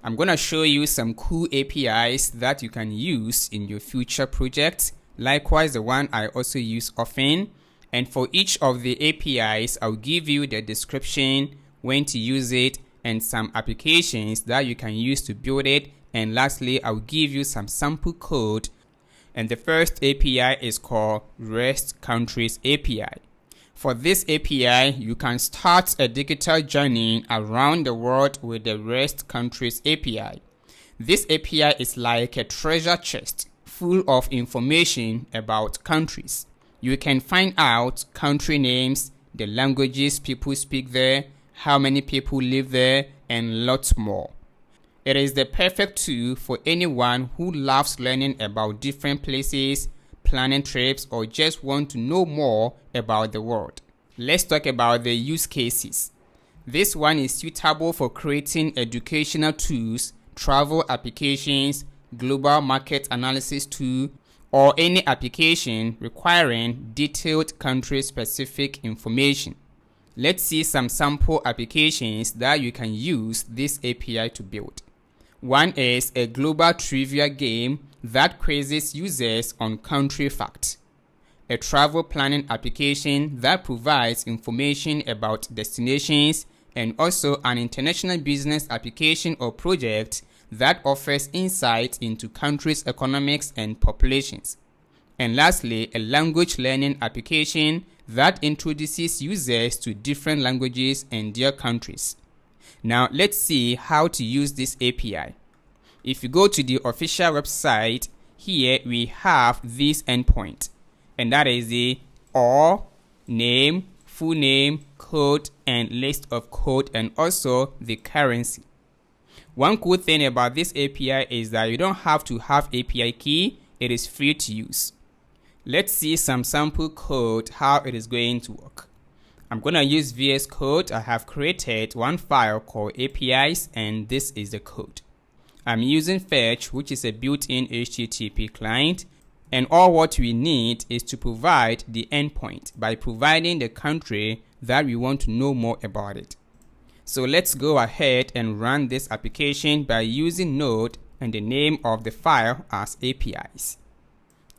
I'm going to show you some cool APIs that you can use in your future projects. Likewise, the one I also use often. And for each of the APIs, I'll give you the description, when to use it, and some applications that you can use to build it. And lastly, I'll give you some sample code. And the first API is called REST Countries API. For this API, you can start a digital journey around the world with the REST Countries API. This API is like a treasure chest full of information about countries. You can find out country names, the languages people speak there, how many people live there, and lots more. It is the perfect tool for anyone who loves learning about different places, planning trips, or just want to know more about the world. Let's talk about the use cases. This one is suitable for creating educational tools, travel applications, global market analysis tool, or any application requiring detailed country-specific information. Let's see some sample applications that you can use this API to build. One is a global trivia game that quizzes users on country facts. A travel planning application that provides information about destinations, and also an international business application or project that offers insight into countries' economics and populations. And lastly, a language learning application that introduces users to different languages and their countries. Now let's see how to use this API. If you go to the official website, here we have this endpoint, and that is the all, name, full name, code, and list of code, and also the currency. One cool thing about this API is that you don't have to have API key. It is free to use. Let's see some sample code, how it is going to work. I'm going to use VS Code. I have created one file called APIs, and this is the code. I'm using Fetch, which is a built-in HTTP client, and all what we need is to provide the endpoint by providing the country that we want to know more about it. So let's go ahead and run this application by using Node and the name of the file as APIs.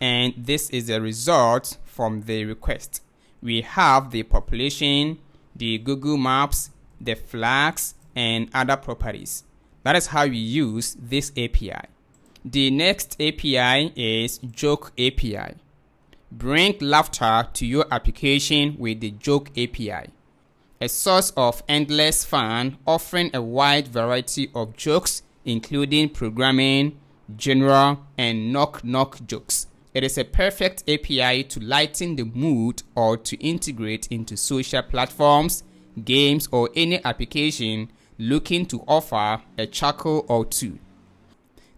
And this is the result from the request. We have the population, the Google Maps, the flags, and other properties. That is how we use this API. The next API is JokeAPI. Bring laughter to your application with the JokeAPI, a source of endless fun offering a wide variety of jokes, including programming, general, and knock-knock jokes. It is a perfect API to lighten the mood or to integrate into social platforms, games, or any application looking to offer a chuckle or two.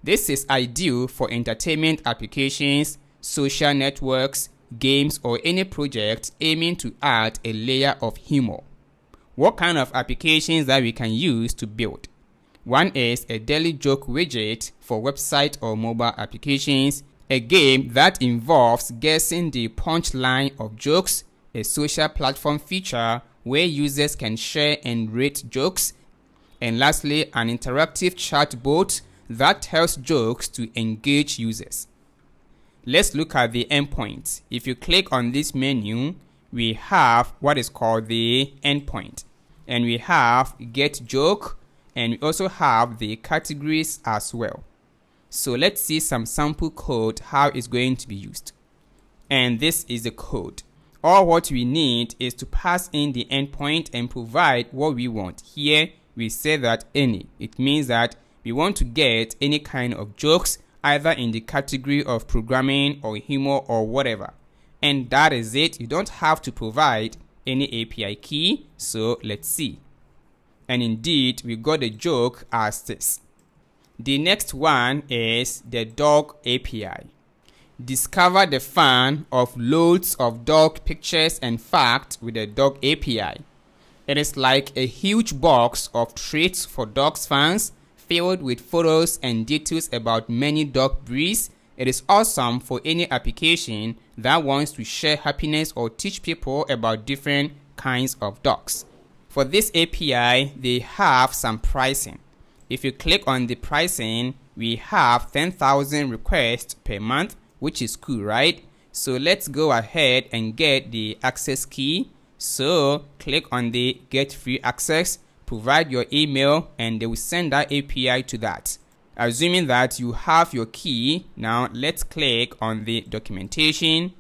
This is ideal for entertainment applications, social networks, games, or any project aiming to add a layer of humor. What kind of applications that we can use to build? One is a daily joke widget for website or mobile applications, a game that involves guessing the punchline of jokes, a social platform feature where users can share and rate jokes, and lastly, an interactive chatbot that tells jokes to engage users. Let's look at the endpoint. If you click on this menu, we have what is called the endpoint, and we have get joke, and we also have the categories as well. So let's see some sample code, how it's going to be used. And this is the code. All what we need is to pass in the endpoint and provide what we want. Here we say that any. It means that we want to get any kind of jokes, either in the category of programming or humor or whatever. And that is it. You don't have to provide any API key. So let's see. And indeed, we got a joke as this. The next one is the dog API. Discover the fun of loads of dog pictures and facts with the dog API. It is like a huge box of treats for dogs fans, filled with photos and details about many dog breeds. It is awesome for any application that wants to share happiness or teach people about different kinds of dogs. For this API, they have some pricing. if you click on the pricing, we have 10,000 requests per month, which is cool, right? So let's go ahead and get the access key. So click on the get free access, provide your email, and they will send that API to that. Assuming that you have your key, now let's click on the documentation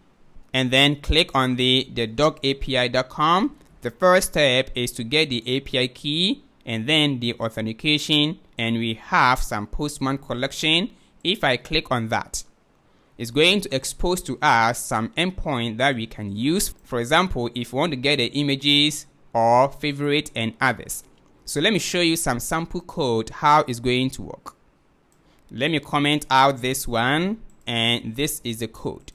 and then click on the JokeAPI.com. The first step is to get the API key and then the authentication, and we have some Postman collection. If I click on that, it's going to expose to us some endpoint that we can use. For example, if we want to get the images or favorite and others. So let me show you some sample code how it's going to work. Let me comment out this one, and this is the code.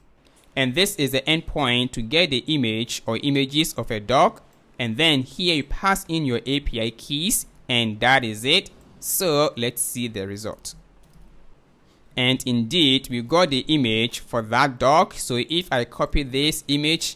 And this is the endpoint to get the image or images of a dog. And then here you pass in your API keys, and that is it. So let's see the result. And indeed, we got the image for that dog. So if I copy this image,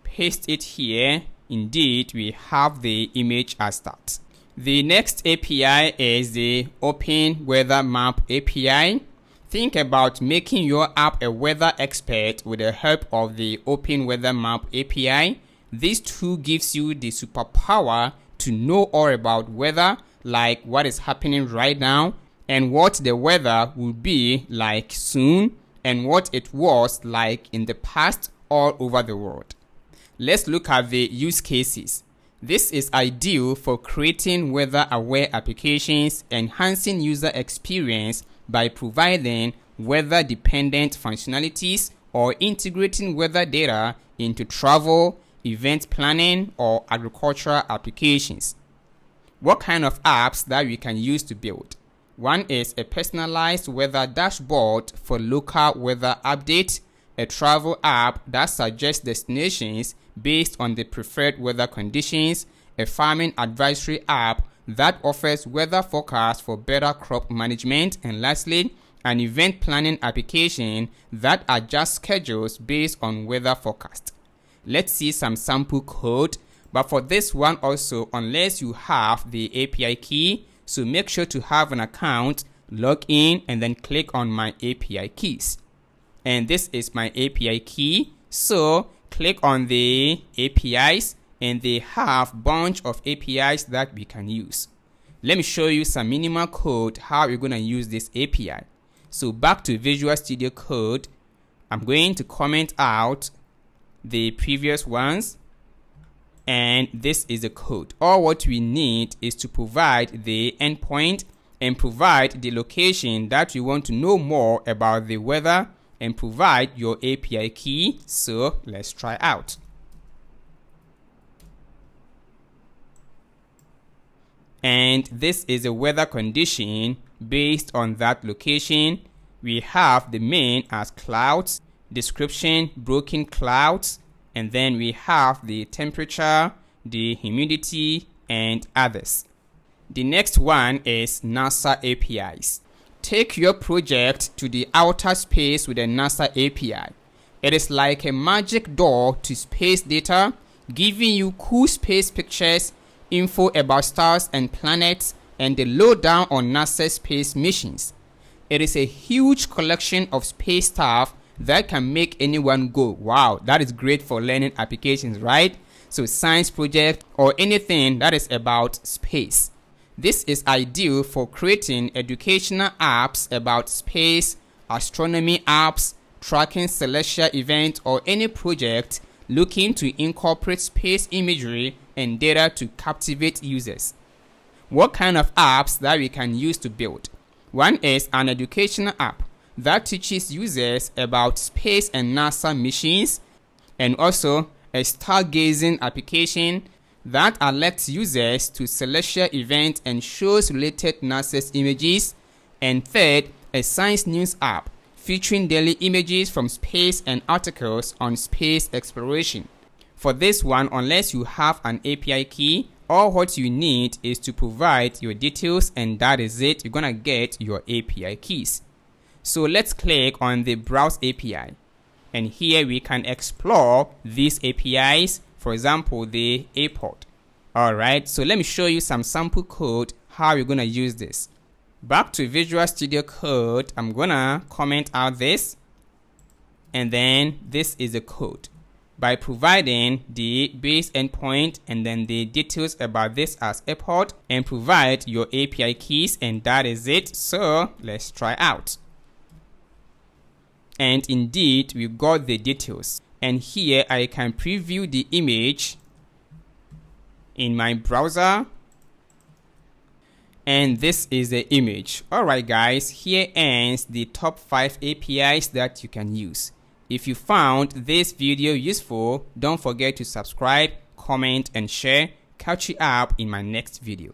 paste it here, indeed, we have the image as that. The next API is the OpenWeatherMap API. Think about making your app a weather expert with the help of the OpenWeatherMap API. This tool gives you the superpower to know all about weather, like what is happening right now, and what the weather will be like soon, and what it was like in the past all over the world. Let's look at the use cases. This is ideal for creating weather-aware applications, enhancing user experience by providing weather-dependent functionalities, or integrating weather data into travel, event planning, or agricultural applications. What kind of apps that we can use to build? One is a personalized weather dashboard for local weather updates, a travel app that suggests destinations based on the preferred weather conditions, a farming advisory app that offers weather forecasts for better crop management, and lastly, an event planning application that adjusts schedules based on weather forecast. Let's see some sample code, but for this one also, unless you have the API key, so make sure to have an account, log in, and then click on my API keys. And this is my API key, so click on the APIs, and they have a bunch of APIs that we can use. Let me show you some minimal code how we're going to use this API. So back to Visual Studio Code, I'm going to comment out the previous ones, and this is the code. All what we need is to provide the endpoint and provide the location that you want to know more about the weather, and provide your API key. So let's try out. And this is a weather condition based on that location. We have the main as clouds, description, broken clouds, and then we have the temperature, the humidity, and others. The next one is NASA APIs. Take your project to the outer space with a NASA API. It is like a magic door to space data, giving you cool space pictures, info about stars and planets, and the lowdown on NASA space missions. It is a huge collection of space stuff that can make anyone go, wow, that is great for learning applications, right? So science project or anything that is about space. This is ideal for creating educational apps about space, astronomy apps, tracking celestial events, or any project looking to incorporate space imagery and data to captivate users. What kind of apps that we can use to build? One is an educational app that teaches users about space and NASA missions, and also a stargazing application that alerts users to celestial events and shows related NASA's images, and third, a science news app featuring daily images from space and articles on space exploration. For this one, unless you have an API key, all what you need is to provide your details, and that is it. You're gonna get your API keys. So let's click on the Browse API, and here we can explore these APIs, for example, the airport. Alright, so let me show you some sample code how you're gonna use this. Back to Visual Studio Code, I'm gonna comment out this, and then this is the code. By providing the base endpoint and then the details about this as a port, and provide your API keys, and that is it. So let's try out. And indeed, we got the details. And here I can preview the image in my browser. And this is the image. Alright guys, here ends the top 5 APIs that you can use. If you found this video useful, don't forget to subscribe, comment, and share. Catch you up in my next video.